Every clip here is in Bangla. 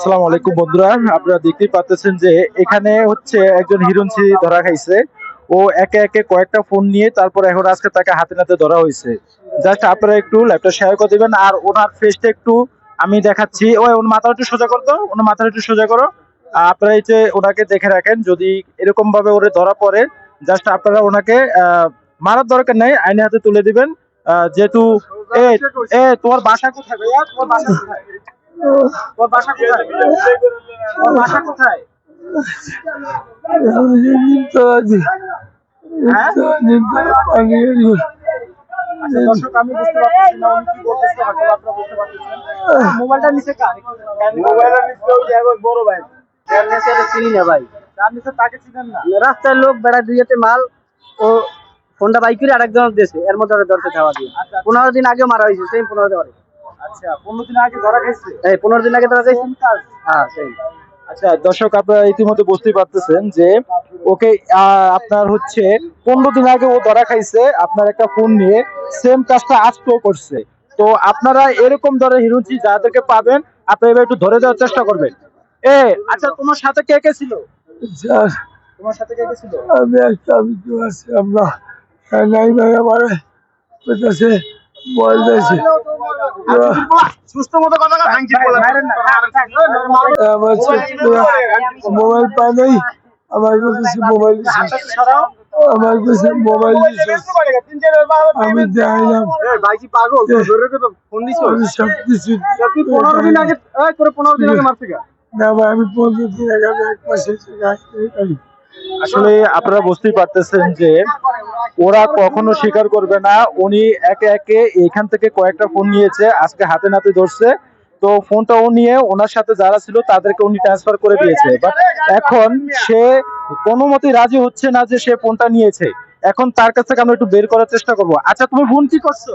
আসসালামু আলাইকুম বন্ধুরা, আপনারা দেখতেই পাচ্ছেন যে এখানে হচ্ছে একজন হিরোইনছি ধরা খাইছে। ও একে একে কয়েকটা ফোন নিয়ে তারপর এখন আজকে তাকে হাতে নাতে ধরা হয়েছে। জাস্ট আপনারা একটু ল্যাপটপ শেয়ার করে দিবেন আর ওনার ফেসটা একটু আমি দেখাচ্ছি। ওর মাথা একটু সোজা করতো, ওনার মাথা একটু সোজা করো। আপনারা এই যে ওনাকে দেখে রাখেন, যদি এরকম ভাবে ওরে ধরা পড়ে জাস্ট আপনারা ওনাকে মারার দরকার নেই, আইনের হাতে তুলে দিবেন। যেহেতু এ এ তোমার বাসা কোথায় ভাইয়া? তোমার বাসা কোথায়? তোর বাসা কোথায়? তোর বাসা কোথায়? হ্যাঁ? আচ্ছা দর্শক, আমি বুঝতে পারতেছি না উনি কি বলতেছে, হয়তো আপনারা বুঝতে পারতেছেন। মোবাইলটা নিচে কার? মোবাইলটা নিচে ওই যে একবার বড় ভাই। ক্যামেরাটা চিনি না ভাই। তার নিচে তাকে চিনেন না? রাস্তায় লোক বেড়া দুইতে মাল ও ফোনটা বাইক করে আরেকজন দেশে এর মধ্যে ধরতে যাওয়া দিয়ে 15 দিন আগে মারা হয়েছে সেই 15 দিন আচ্ছা 15 দিন আগে ধরা খাইছে? এই 15 দিন আগে ধরা খাইছে। হ্যাঁ সেই। আচ্ছা দর্শক, আপনারা ইতিমধ্যে বুঝতেই পারতেছেন যে ওকে আপনার হচ্ছে 15 দিন আগে ও ধরা খাইছে আপনার একটা ফোন নিয়ে, সেম কাজটা আজকেও করছে। তো আপনারা এরকম ধরনের হিরোইনছি যাদেরকে পাবেন আপনারা এবার একটু ধরে দেওয়ার চেষ্টা করবেন। আচ্ছা তোমার সাথে কে কে ছিল? তোমার সাথে কে কে ছিল? আমি একটা ভিডিও আছে আমরা নাই ভাই আমার কাছে মোবাইল আছে সুস্থ মতো কথা ভাঙছি বলে আমার মোবাইল পাই নাই আমার কাছে মোবাইল আমার কাছে মোবাইল আমি দেখাইলাম পাগল ধরে দেবে ফোন দিছো আমি সব কিছু 15 দিন আগে করে 15 দিন আগে মারছে না ভাই আমি 15 দিন আগে আমি এক মাসে আসলে আপনারা বুঝতেই পারতেছেন যে ওরা কখনো স্বীকার করবে না। উনি একে একে এখান থেকে কয়েকটা ফোন নিয়েছে, আজকে হাতে নাতে ধরছে। তো ফোনটা ও নিয়ে ওনার সাথে যারা ছিল তাদেরকে উনি ট্রান্সফার করে দিয়েছে। বাট এখন সে কোনো মতেই রাজি হচ্ছে না যে সে ফোনটা নিয়েছে। এখন তার কাছ থেকে আমরা একটু বের করার চেষ্টা করবো। আচ্ছা তুমি ফোন কি করছো?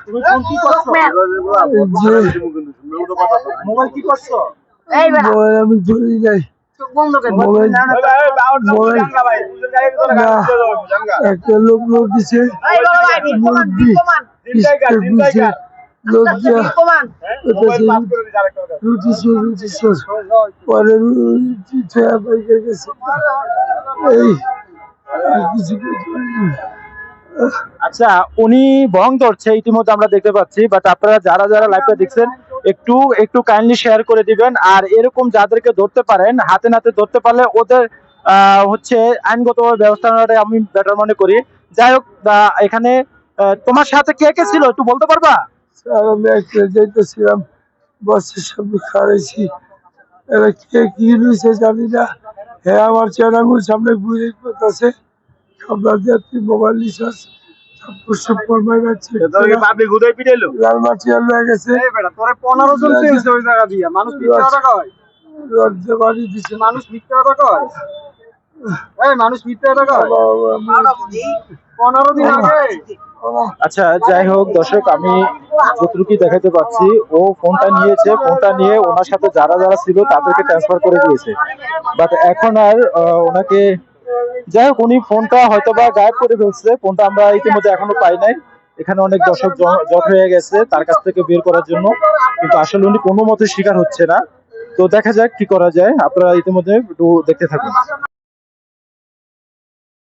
তুমি ফোন কি করছো? মোবাইল কি করছো? মোবাইল আমি ধরি নাই মোবাইল একটা লোক লোক দিছে লোক পরে এই কিছু আচ্ছা উনি ভং ধরছে ইতিমধ্যে আমরা দেখতে পাচ্ছি। বাট আপনারা যারা যারা লাইভটা দেখছেন একটু একটু কাইন্ডলি শেয়ার করে দিবেন। আর এরকম যাদেরকে ধরতে পারেন, হাতে নাতে ধরতে পারলে ওদের হচ্ছে আইনগত ব্যবস্থা নেওয়াটাই আমি বেটার মনে করি। যাই হোক, এখানে তোমার সাথে কে কে ছিল একটু বলতে পারবা? আমি একটা যেতেছিলাম বসের সামনে খাড়াইছি, এরা কে কি রয়েছে জানি না। হ্যাঁ আমার চেরাঙ্গুর সামনে ঘুরে করতেছে খাবার যাত্রী মোবাইল রিচার্জ লাল মাটি হয়ে গেছে লজ্জা বাড়ি দিছে মানুষ মিথ্যা কথা কয় মানুষ মিথ্যা কথা কয় 15 দিন আগে। আচ্ছা যাই হোক দর্শক, আমি যতটুকু দেখাতে পাচ্ছি ও ফোনটা নিয়েছে, ফোনটা নিয়ে ওনার সাথে যারা যারা ছিল তাদেরকে ট্রান্সফার করে দিয়েছে। বাট এখন আর ওনাকে, যাই হোক উনি ফোনটা হয়তো বা গায়েব করে ফেলছে, ফোনটা আমরা ইতিমধ্যে এখনো পাই নাই। এখানে অনেক দর্শক জট হয়ে গেছে তার কাছ থেকে বের করার জন্য, কিন্তু আসলে উনি কোনো মতে স্বীকার হচ্ছে না। তো দেখা যাক কি করা যায়, আপনারা ইতিমধ্যে একটু দেখতে থাকুন।